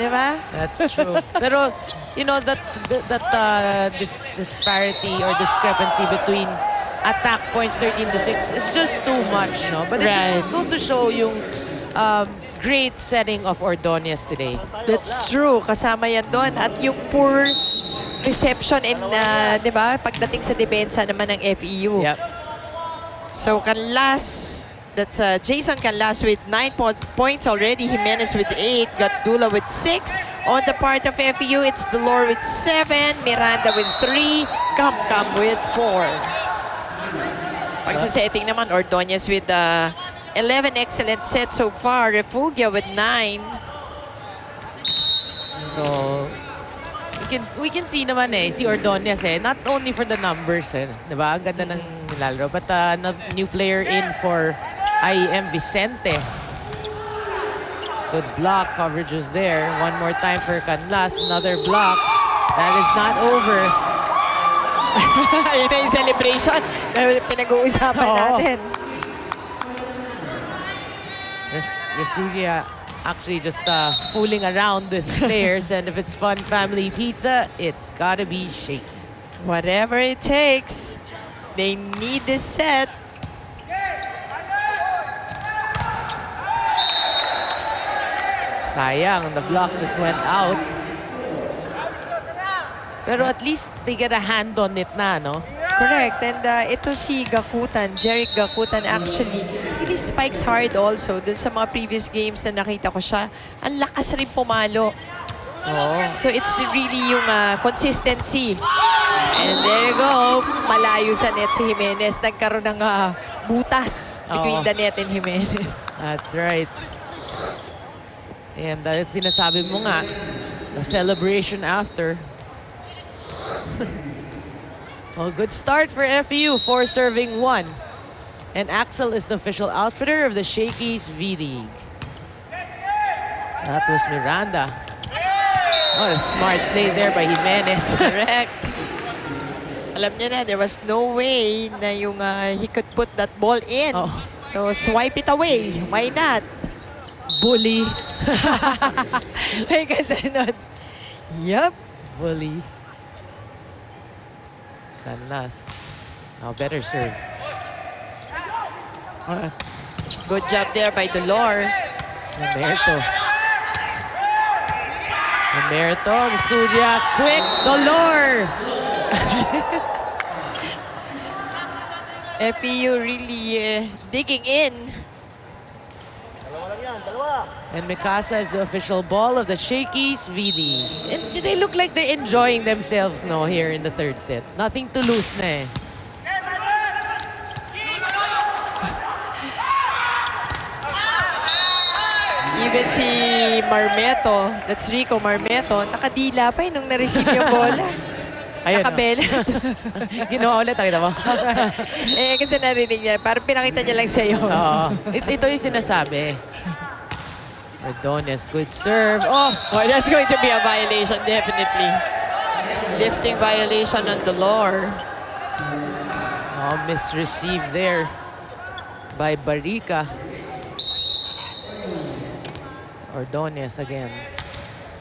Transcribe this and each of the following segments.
Di ba? That's true. Pero, you know, that disparity or discrepancy between attack points 13 to 6 is just too much, no? But it just goes to show yung great setting of Ordonez today. That's true. Kasama yan doon. At yung poor reception in, di ba, pagdating sa depensa naman ng FEU. Yep. So, Canlas, that's Jason Canlas with 9 points already. Jimenez with 8. Gatdula with 6. On the part of FEU, it's Dolor with 7. Miranda with 3. Kamkam with 4. Pag sa setting naman, Ordonez with 11 excellent sets so far. Refugia with 9. So, we can see naman si Ordonez not only for the numbers di ba? Ang ganda ng nilalaro, but a new player in for IEM, Vicente. Good block coverages there. One more time for Canlas, another block. That is not over. Yun na yung celebration na pinag-uusapan natin. Refugia actually just fooling around with players, and if it's fun family pizza, it's gotta be shaky. Whatever it takes, they need this set. Sayang, the block just went out. Pero at least they get a hand on it na, no? Correct. And ito si Gakutan, Jeric Gakutan actually, really spikes hard also. Dun sa mga previous games na nakita ko siya, ang lakas rin pumalo. So it's really yung consistency. And there you go. Malayo sa net si Jimenez. Nagkaroon ng butas between the net and Jimenez. That's right. And sinasabi mo nga, the celebration after. Well, good start for FEU, 4 serving 1. And Axel is the official outfitter of the Shakey's V-League. That was Miranda. What a smart play there by Jimenez. Correct. Alam niya na, there was no way na yung he could put that ball in. So, swipe it away. Why not? Bully. Ay, kasunod. Yup. Bully. Canlas. Now better serve. Good job there by Dolor. Emerito. Emerito. Surya. Quick. Dolor. FEU really digging in. And Mikasa is the official ball of the Shakey's V-League. And they look like they're enjoying themselves here in the third set. Nothing to lose na Even si Marmeto, that's Rico Marmeto, nakadila pa nung na-receive yung bola. Ayun, Nakabela. Ginawa ulit, nakita mo? Kasi narinig niya. Parang pinakita niya lang sa'yo. Oo. Ito yung sinasabi. Ordonez, good serve. Oh, that's going to be a violation, definitely. Lifting violation on Dolor. Oh, misreceived there by Barica. Ordonez again.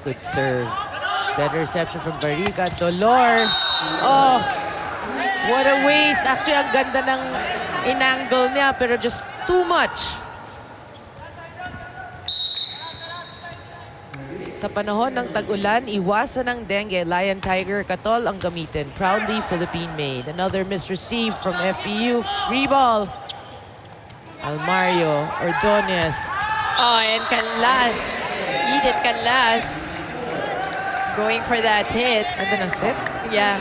Good serve. Better reception from Barica. Dolor. Oh, what a waste. Actually, ang ganda ng inangle niya, pero just too much. Sa panahon ng tag-ulan, iwasan ng dengue. Lion Tiger Katol ang gamitin. Proudly Philippine-made. Another misreceived from FEU. Free ball. Almario. Ordonez. Oh, and Canlas. Eden Canlas. Going for that hit. Ganda ng set. Yeah.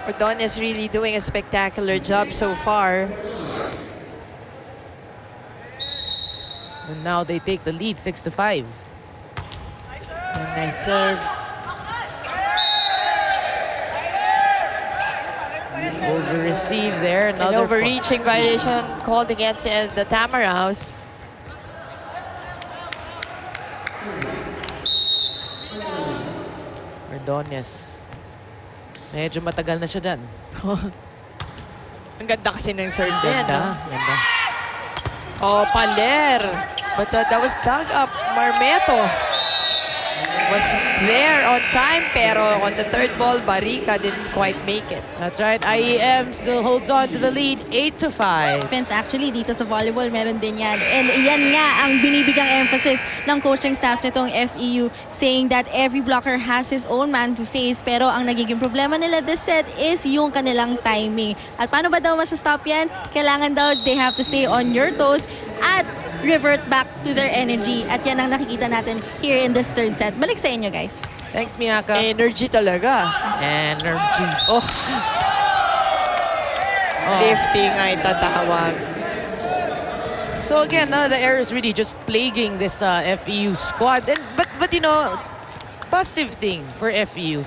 Ordonez really doing a spectacular job so far. And now they take the lead, 6-5. Nice serve. Over-receive there. An Another overreaching violation called against the Tamaraws. Ordonez. Medyo matagal na siya dyan. Ang ganda kasi ng serve din. Ganda. Ganda. Oh, Paler. But that was dug up. Marmeto was there on time, pero on the third ball, Barica didn't quite make it. That's right. IEM still holds on to the lead, 8-5. Defense actually dito sa volleyball meron din yan. And yan nga ang binibigang emphasis ng coaching staff nitong FEU, saying that every blocker has his own man to face, pero ang nagiging problema nila this set is yung kanilang timing. At paano ba daw masastop yan? Kailangan daw they have to stay on your toes at revert back to their energy. At yan ang nakikita natin here in this third set. Balik sa inyo, guys. Thanks, Miyaka. Energy talaga. Energy. Oh. Lifting ay tatawag. So again, the error is really just plaguing this FEU squad. And but you know, positive thing for FEU.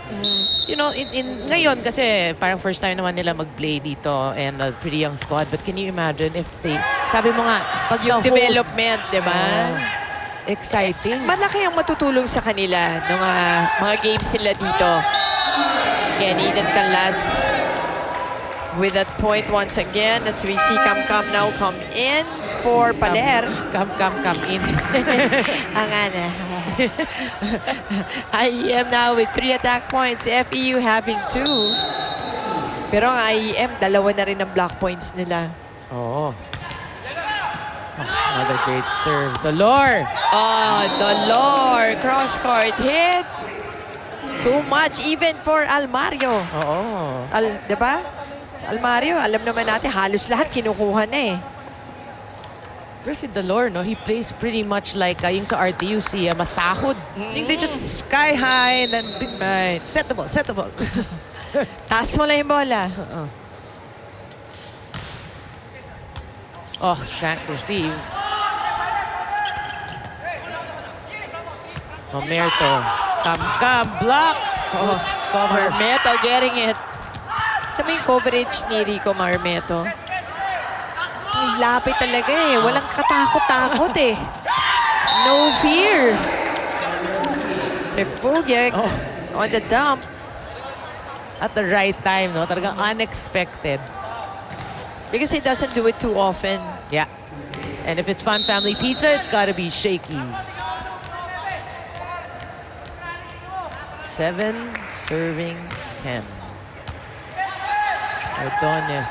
You know, in ngayon kasi parang first time naman nila mag-play dito and a pretty young squad. But can you imagine if they, sabi mo nga, pag Yung na-hold- development, di ba? Exciting. Malaki ang matutulong sa kanila ng mga games nila dito. Again, Eden Canlas with that point once again as we see Kam now come in for Paler. Come in. Ang ana. IEM now with 3 attack points. FEU having 2. Pero ang IEM, dalawa na rin ang block points nila. Oo. Another great serve. Dolor! Oh, Dolor. Cross-court hit. Too much even for Almario. Oo. Diba? Almario, alam naman natin, halos lahat kinukuha na eh. Pero si Dolor, no, he plays pretty much like yung sa RTU, si Masahod. Yung they just sky high and then Right. set the ball. Taas mo lang yung bola. Oh, shank receive. Omerto. Come, block. Oh, cover. Marmeto getting it. Tama yung coverage ni Rico Marmeto. Ang lapit talaga eh. Walang katakot-takot eh. No fear. Refugic on the dump. At the right time, no? Talagang unexpected. Because he doesn't do it too often. Yeah. And if it's Fun Family Pizza, it's gotta be Shakey's. 7 serving 10. Ordonez.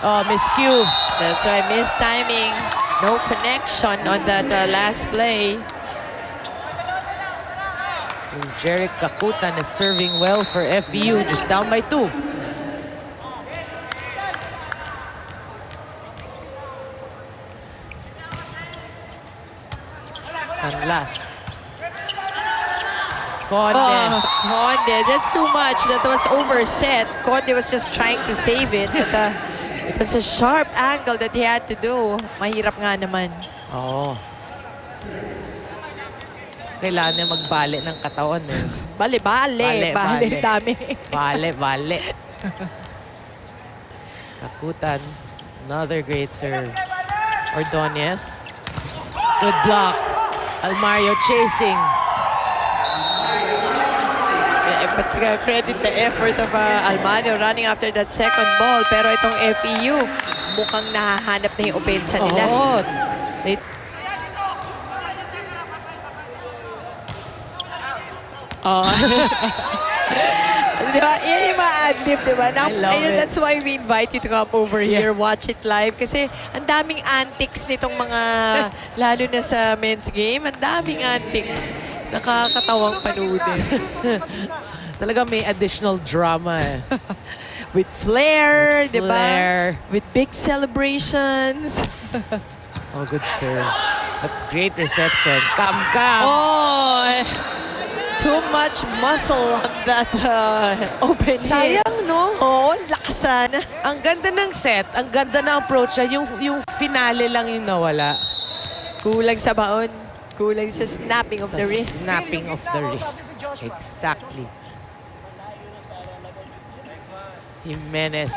Oh, miscue. That's why missed timing. No connection on that last play. Jeric Kakutan is serving well for FEU, just down by 2. Canlas. Conde. Oh, Conde, that's too much. That was overset. Conde was just trying to save it. But it was a sharp angle that he had to do. Mahirap nga naman. Oo. Kailangan niya magbali ng katawan eh. Bale. Dami. Bale. Kakutan. Another great serve. Ordonez. Good block. Almario chasing. But credit the effort of Almario running after that second ball. Pero itong FEU, mukhang nahahanap na yung opensa nila. Oo. Di ba? Yan yung mga ad-lib, di ba? I love it. That's why we invite you to come over here, watch it live. Kasi ang daming antics nitong mga, lalo na sa men's game, ang daming antics. Nakakatawang panoodin. Talaga may additional drama eh. With flair, di ba? Flair. With big celebrations. Oh, good serve. But great reception. Come. Oh! Too much muscle on that open hit. Sayang, no? Oo, lakasan. Ang ganda ng set, ang ganda ng approach niya. Yung finale lang yung nawala. Kulang sa baon. Kulang sa snapping of Sa the wrist. snapping of the wrist. Exactly. Jimenez.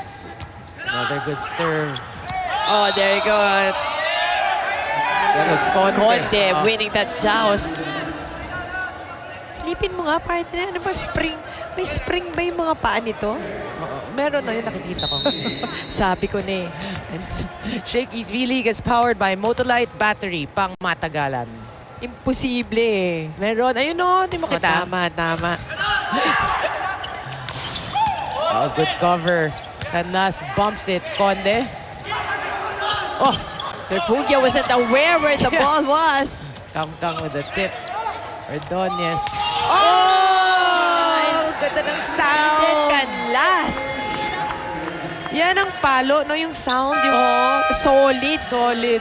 Another good serve. Oh, there you go. That was Conde. Conde Oh. winning that joust. Silipin mo nga, partner. Ano ba spring? May spring ba yung mga paa nito? Oo, meron na yun, nakikita ko. Sabi ko na eh. And Shakey's V-League is powered by Motolite battery pang matagalan. Imposible eh. Meron, ayun o, di mo Oh, kita. tama, tama. Oh, good cover. Canas bumps it. Conde. Oh, Refugia wasn't aware where the Yeah. ball was. Kang with the tip. Ordonez. Oh! Ganda ng Sound! sound. Canlas! Yan ang palo, no? Yung sound, yung Solid. solid.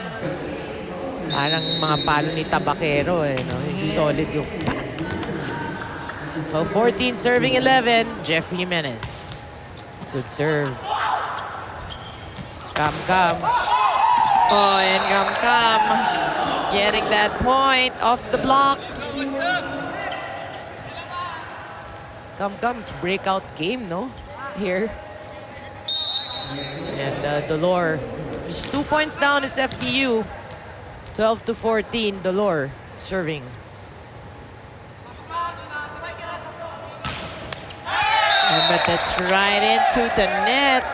Parang mga palo ni Tabakero, eh, no? Yung solid yung pa. So, 14 serving 11, Jeffrey Jimenez. Good serve. Kam. Oh, and Kam. Getting that point off the block. Kam, it's breakout game, no? Here. And Dolor, just 2 points down is FPU. 12-14, Dolor serving. But that's right into the net.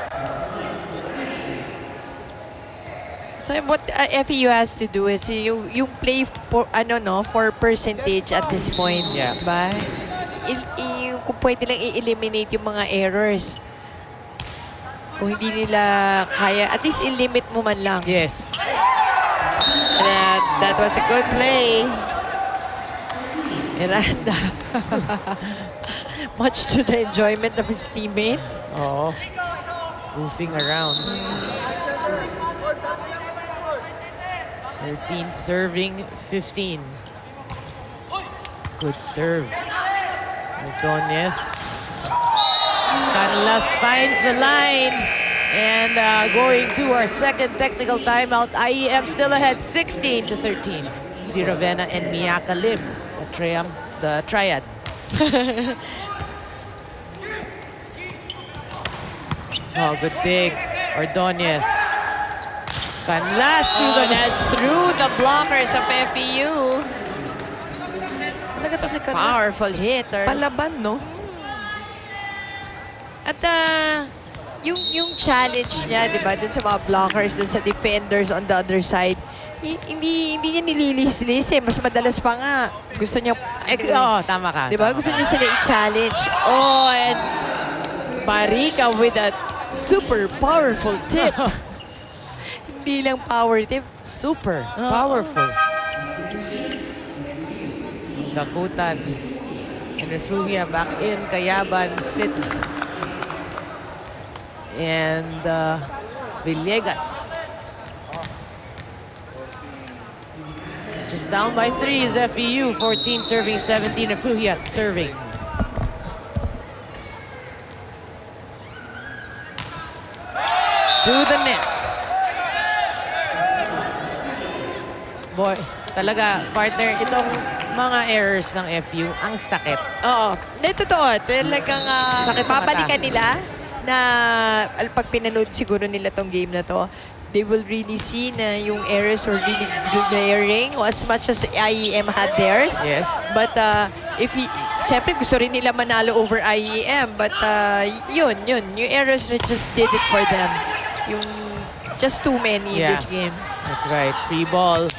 So what FEU has to do is yung play for for percentage at this point. Yeah. Diba? Kung pwede lang i-eliminate yung mga errors. Kung hindi nila kaya, at least i-limit mo man lang. Yes. That was a good play. Miranda. Much to the enjoyment of his teammates. Oh, goofing around. 13 serving 15. Good serve. Ordonez. Canlas finds the line. And going to our second technical timeout. IEM still ahead 16-13. Zirovena and Miyaka Lim. The triad. Oh, good dig. Ordonez. Canlas through the That's through the blockers of FEU. Talaga to si Canlas. Powerful hitter. Palaban, no? At yung challenge niya, di ba, dun sa mga blockers, dun sa defenders on the other side, hindi niya nililis-lis eh. Mas madalas pa nga. Gusto niya, Oo, tama ka. di ba? Gusto niya sila i-challenge. Oh, and Marika with a super powerful tip. Hindi lang power tip. Super powerful. Dakutan. And Refugia back in. Kayaban sits. And Villegas. Just down by 3 is FEU. 14 serving 17. Refugia serving. To the net. Boy, talaga, partner, itong mga errors ng FU, ang sakit. Oo. Hindi, totoo. Talagang Sakit sa babalikan mata. nila na pag pinanood siguro nila tong game na to, they will really see na yung errors were really glaring as much as IEM had theirs. Yes. But siyempre gusto rin nila manalo over IEM. But yun. Yung errors just did it for them. Yung just too many in Yeah. this game. That's right. Free ball.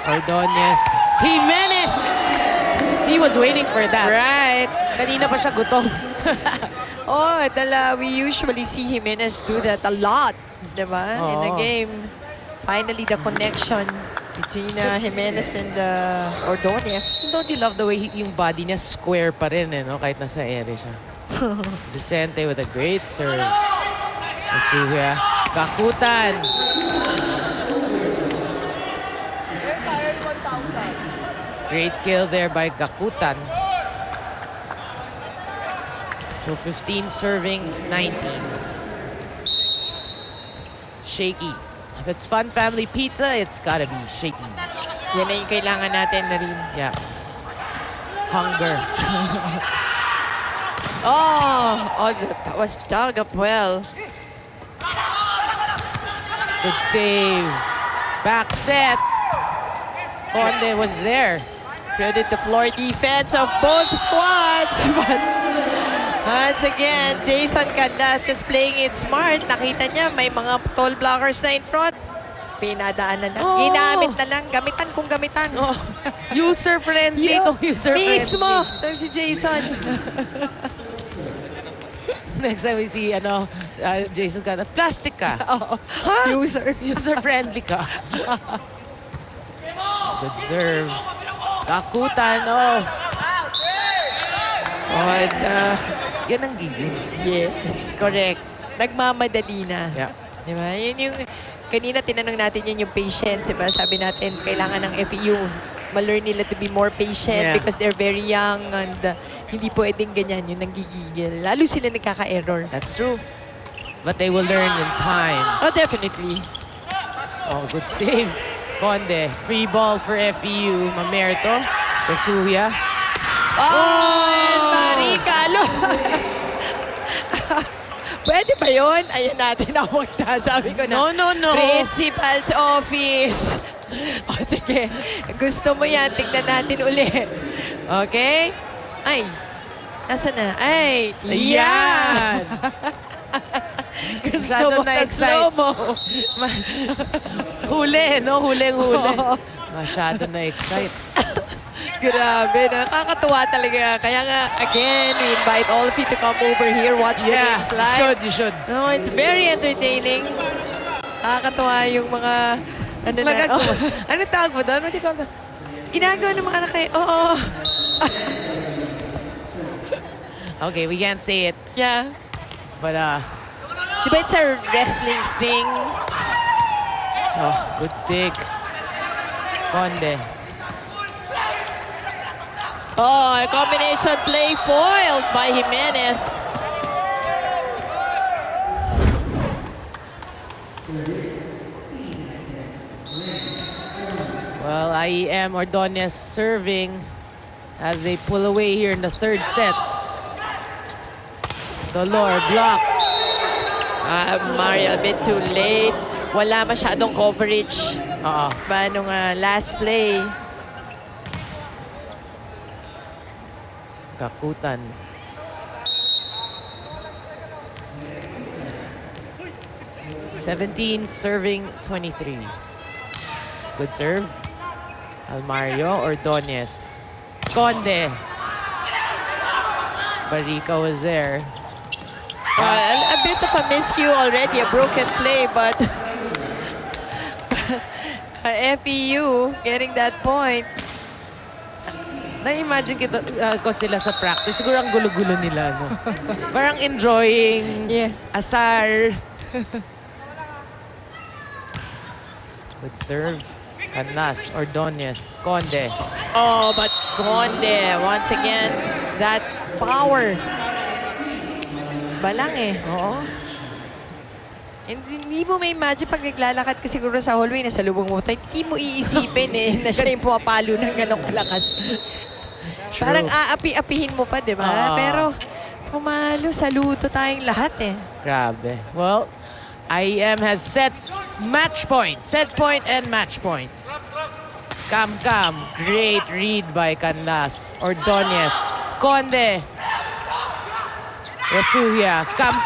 Ordonez. Jimenez! He was waiting for that. Right. Kanina pa siya gutom. Oh, we usually see Jimenez do that a lot, diba? In a Oo. game. Finally, the connection between Jimenez and Ordonez. Don't you love the way yung body niya square pa rin, eh, no? Kahit nasa ere siya. Vicente with a great serve. Refugia. Kakutan. Great kill there by Gakutan. So 15 serving 19. Shakey's. If it's Fun Family Pizza, it's gotta be Shakey's. Yan na yung kailangan natin na rin. Yeah. Hunger. Oh, that was dug up well. Good save. Back set. Conde was there. Credit the floor defense of both squads. But once again, Jason Canlas just playing it smart. Nakita niya may mga tall blockers na in front. Pinadaan na lang. Oh. Ginamit na lang. Gamitan kung gamitan. Oh, user-friendly itong user-friendly. Mismo. Itong si Jason. Next time we see, Jason ka, plastic ka. Oo. User-friendly ka. Good serve. Kakutan, oh. And, Yan ang gigil. yes, correct. Nagmamadali na. Yeah. Diba? Yun yung, kanina tinanong natin yan yung patience, diba? Sabi natin, kailangan ng FEU ma-learn nila to be more patient Yeah. because they're very young and hindi pwedeng ganyan yung nanggigigil. Lalo sila nagkaka-error. That's true. But they will learn in time. Oh, definitely. Oh, good save. Conde. Free ball for FEU. Mamerto. Refugia. Oh, and Maricalo. Pwede ba yun? Ayan natin, awag na. Sabi ko na. No. Principal's office. O, sige. Gusto mo yan, tignan natin uli. Okay? Ay. Nasaan na? Ay. Yan. Gusto mo na slow-mo. Huli, no? Huling-huli. Oo. Masyado na-excite. Grabe, nakakatuwa talaga. Kaya nga, again, we invite all of you to come over here, watch the games live. You should. No, it's very entertaining. Nakakatuwa yung mga, ano na, Ano tawag mo doon? What do you call that? ginagawa ng mga anak kayo. Oo. Okay, we can't say it. Yeah. But, Di ba it's a wrestling thing? oh, good dig. Conde. Oh, a combination play foiled by Jimenez. Well, IEM Ordonez serving as they pull away here in the third set. Dolor block. Mario, a bit too late. Wala masyadong coverage ba nung last play. Kakutan. (17) serving 23. Good serve. Almario Ordonez. Conde. Barica was there. A bit of a miscue already, a broken play, but FEU getting that point. Na-imagine ko sila sa practice. Siguro ang gulo-gulo nila, no? Parang enjoying, Yes. asar. Good serve. Canlas, Ordonez, Conde. Oh, but Conde, once again, that power. Balang eh. Oo. Hindi mo may imagine pag naglalakad ka siguro sa hallway, nasa lubong mo tayo, hindi mo iisipin na siya yung pumapalo ng ganong kalakas. True. Parang aapi-apihin mo pa, di ba? Pero pumalo, saludo tayong lahat eh. Grabe. Well, IEM has set match point. Set point and match point. Cam. Great read by Canlas. Ordonez. Conde. Refugia. Cam.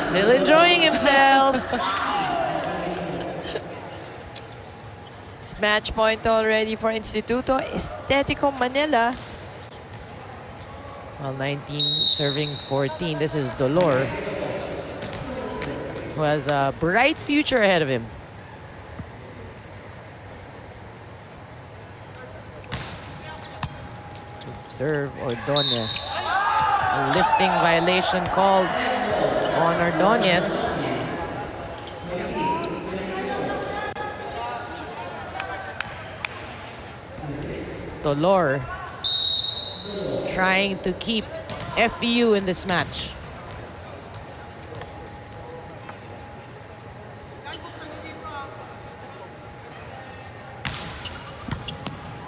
Still enjoying himself. It's match point already for Instituto Estetico Manila. Well, 19 serving 14. This is Dolor, who has a bright future ahead of him. Good serve, Ordonez. A lifting violation called on Ordonez. Dolor trying to keep FEU in this match.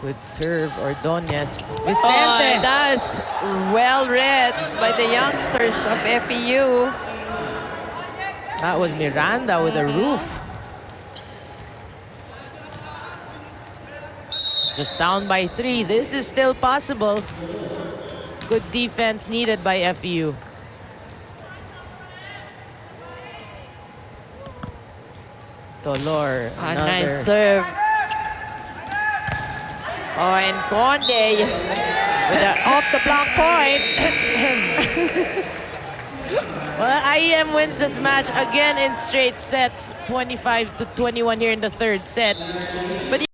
Good serve, Ordonez. Vicente. Oh, that's well read by the youngsters of FEU. That was Miranda with a roof. just down by 3. This is still possible. Good defense needed by FEU. Dolor, A another. nice serve. Oh, and Conde with an off-the-block point. Well, IEM wins this match again in straight sets, 25-21 here in the third set. But